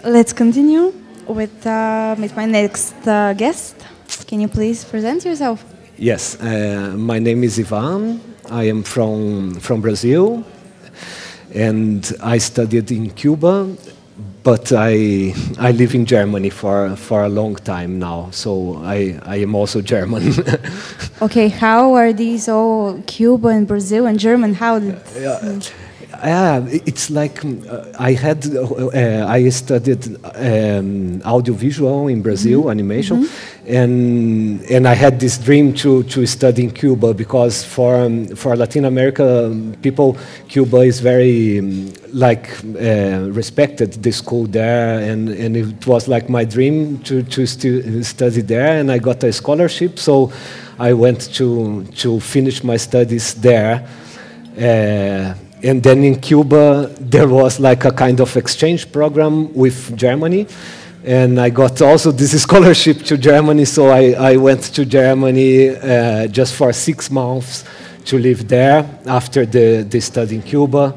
let's continue with my next guest. Can you please present yourself? Yes, my name is Ivan. I am from Brazil, and I studied in Cuba, but I live in Germany for a long time now, so I am also German. Okay, how are these all Cuba and Brazil and German? How did It's like I studied audiovisual in Brazil, animation, and I had this dream to study in Cuba because for Latin America people, Cuba is very respected the school there, and it was like my dream to study there, and I got a scholarship, so I went to finish my studies there. And then in Cuba, there was like a kind of exchange program with Germany. And I got also this scholarship to Germany, so I went to Germany just for 6 months to live there after the study in Cuba.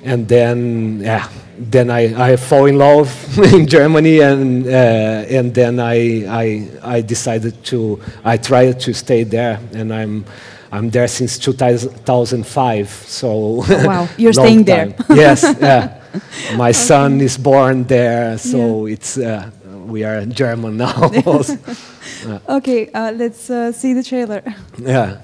And then I fall in love in Germany, and then I decided I tried to stay there, and I'm there since 2005, so wow, you're staying there. Yes, yeah. My son is born there, so it's we are German now. Okay, let's see the trailer. Yeah.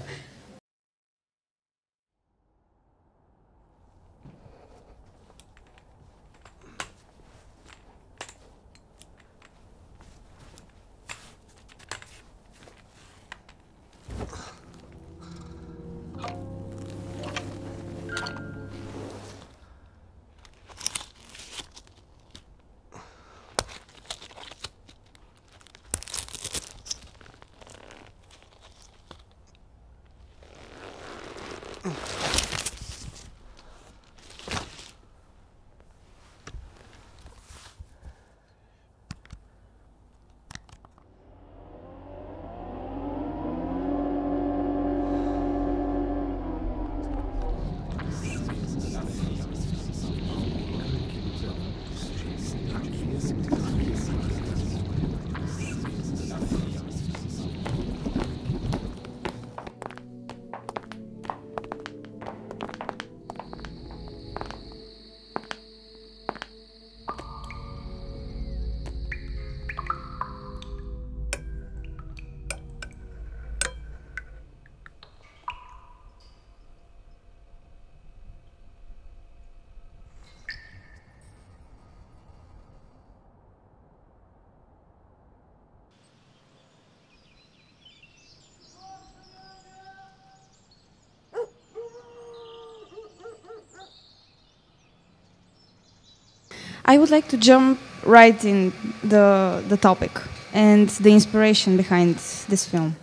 I would like to jump right in the topic and the inspiration behind this film.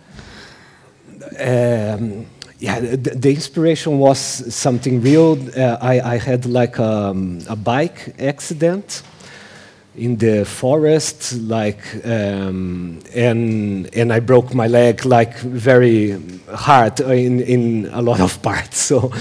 The inspiration was something real. I had like a bike accident in the forest, and I broke my leg like very hard in a lot of parts. So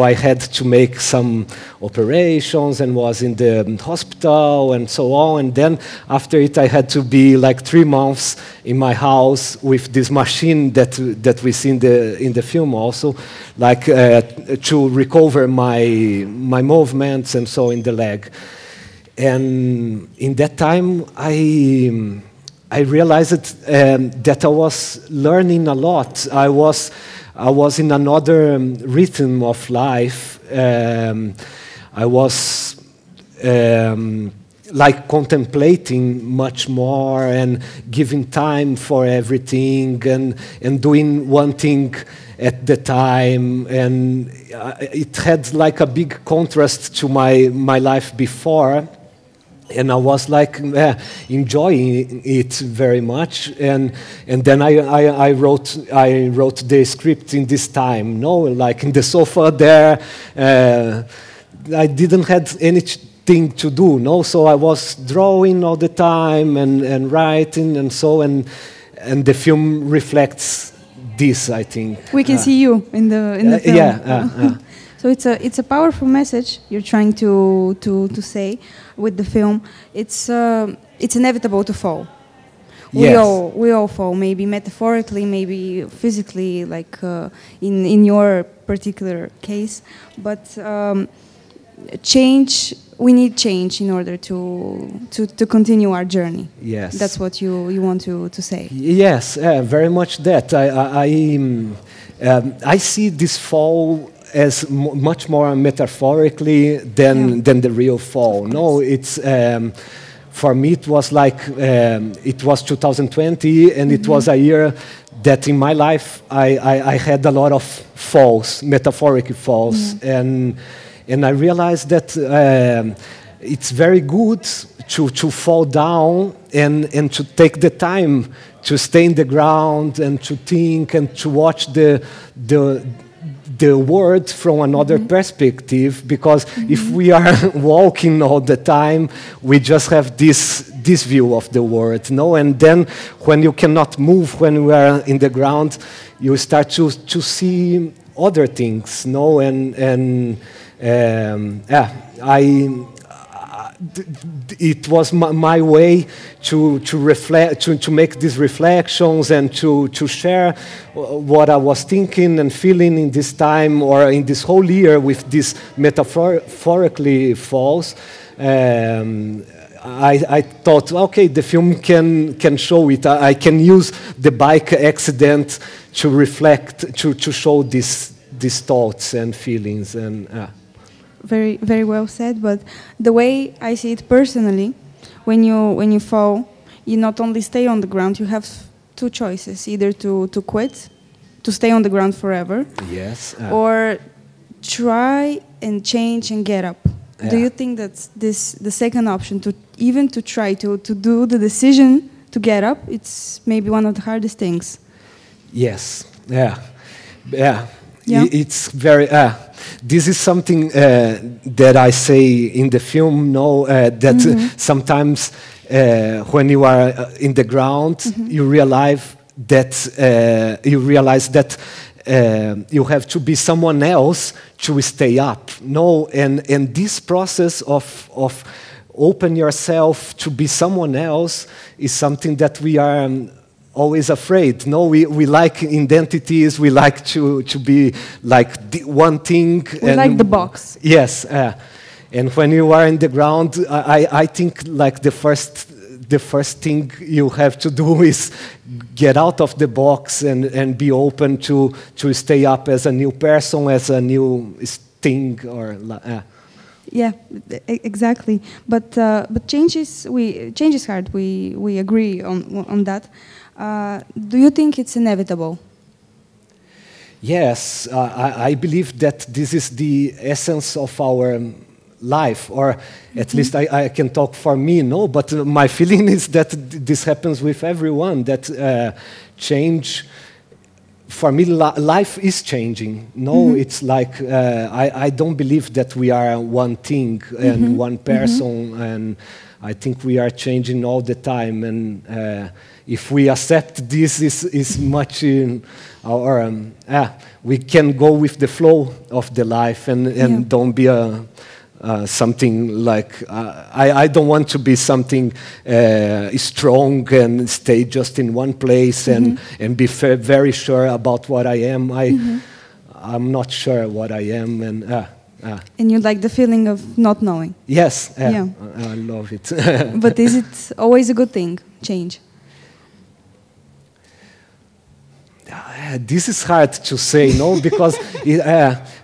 I had to make some operations and was in the hospital and so on. And then after it, I had to be like 3 months in my house with this machine that we see in the film also, to recover my movements and so in the leg. And in that time, I realized that I was learning a lot. I was in another rhythm of life. I was like contemplating much more and giving time for everything and doing one thing at the time, and it had like a big contrast to my life before. And I was like enjoying it very much, and then I wrote the script in this time. Like in the sofa there, I didn't have anything to do. So I was drawing all the time and writing and so, and the film reflects this, I think. We can see you in the film. Yeah. So it's a powerful message you're trying to say with the film. It's inevitable to fall. Yes. We all fall, maybe metaphorically, maybe physically, like in your particular case. But change, we need change in order to continue our journey. Yes. That's what you want to say. Yes, very much that. I see this fall as much more metaphorically than the real fall. No, it's for me it was like it was 2020, and it was a year that in my life I had a lot of falls, metaphoric falls, and I realized that it's very good to fall down and to take the time to stay in the ground and to think and to watch the world from another perspective, because if we are walking all the time, we just have this view of the world, no? And then when you cannot move, when we are in the ground, you start to see other things, no? And it was my way to reflect, to make these reflections and to share what I was thinking and feeling in this time or in this whole year with this metaphorically falls. I thought, okay, the film can show it. I can use the bike accident to reflect, to show these thoughts and feelings and. Very, very well said. But the way I see it personally, when you fall, you not only stay on the ground. You have two choices: either to quit, to stay on the ground forever, yes, or try and change and get up. Yeah. Do you think that the second option, to try to do the decision to get up, it's maybe one of the hardest things? Yes. Yeah. Yeah. Yeah. It's very. This is something that I say in the film. No, that sometimes when you are in the ground, you realize that you have to be someone else to stay up. No, and this process of open yourself to be someone else is something that we are. Always afraid. No, we like identities. We like to be like one thing. We like the box. Yes, and when you are in the ground, I think like the first thing you have to do is get out of the box and be open to stay up as a new person, as a new thing, or. Yeah, exactly. But change is hard. We agree on that. Do you think it's inevitable? Yes, I believe that this is the essence of our life, or at least I can talk for me, no? But my feeling is that this happens with everyone, that change, for me, life is changing. No, it's like, I don't believe that we are one thing and one person, and I think we are changing all the time, and if we accept this is much in our, we can go with the flow of the life and don't be something like, I don't want to be something strong and stay just in one place and be very sure about what I am. I'm not sure what I am, and you like the feeling of not knowing? Yes, yeah. I love it. But is it always a good thing, change? This is hard to say, no, because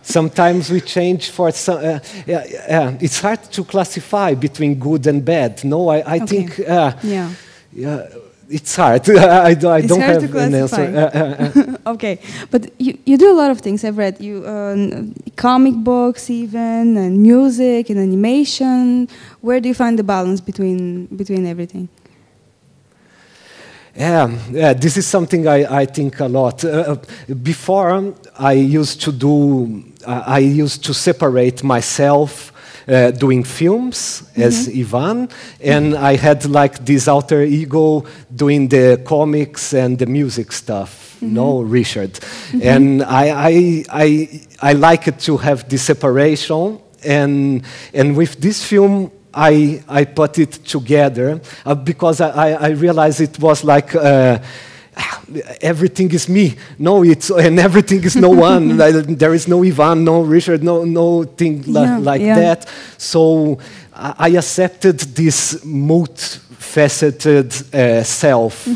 sometimes we change for some. It's hard to classify between good and bad. No, I think. It's hard. I don't have an answer. Okay, but you do a lot of things. I've read you comic books, even, and music and animation. Where do you find the balance between everything? Yeah, this is something I think a lot. Before, I used to separate myself doing films as Ivan, and I had like this alter ego doing the comics and the music stuff. no Richard. And I like it to have this separation, and with this film I put it together because I realized it was like everything is me. No, and everything is no one. There is no Ivan, no Richard, no thing like that. So I accepted this multifaceted self.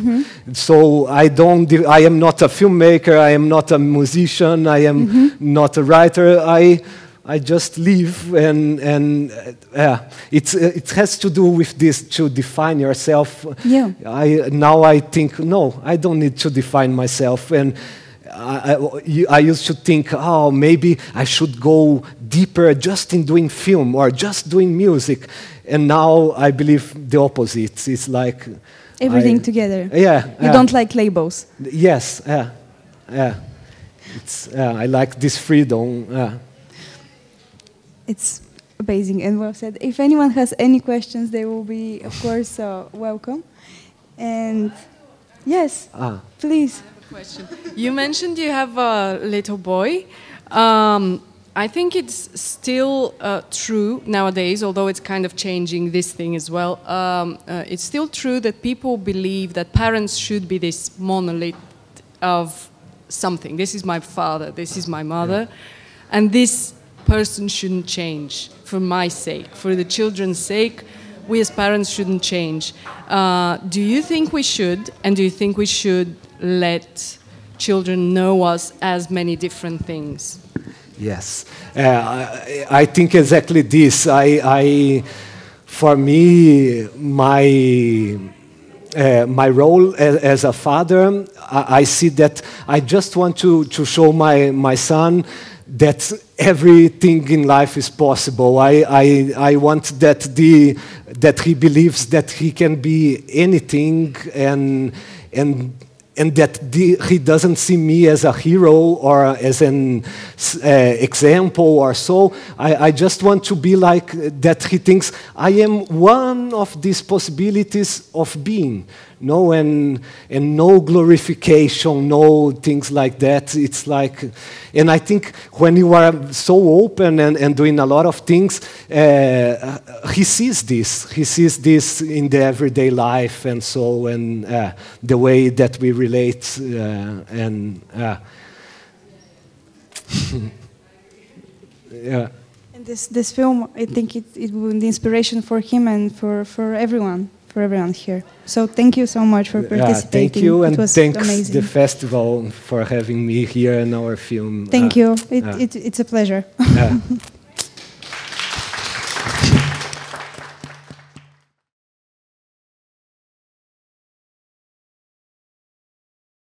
So I am not a filmmaker. I am not a musician. I am not a writer. I just live, and it has to do with this, to define yourself. Yeah. Now I think, no, I don't need to define myself. And I used to think, oh, maybe I should go deeper just in doing film or just doing music. And now I believe the opposite. It's like everything together. Yeah. You don't like labels. Yes. I like this freedom. It's amazing and well said. If anyone has any questions, they will be, of course, welcome. And yes, please. I have a question. You mentioned you have a little boy. I think it's still true nowadays, although it's kind of changing this thing as well. It's still true that people believe that parents should be this monolith of something. This is my father, this is my mother, and this person shouldn't change for my sake, for the children's sake. We as parents shouldn't change. Do you think we should, and do you think we should let children know us as many different things? Yes, I think exactly this. For me, my role as a father, I see that I just want to show my son that everything in life is possible. I want that he believes that he can be anything, and that he doesn't see me as a hero or as an example or so. I just want to be like that. He thinks I am one of these possibilities of being. No, and no glorification, no things like that. It's like, and I think when you are so open and doing a lot of things, he sees this. He sees this in the everyday life, and so, and the way that we relate, and yeah. And this film, I think it will be the inspiration for him and for everyone here. So thank you so much for participating. Thank you, and thanks amazing. the festival for having me here in our film. Thank you. It's a pleasure.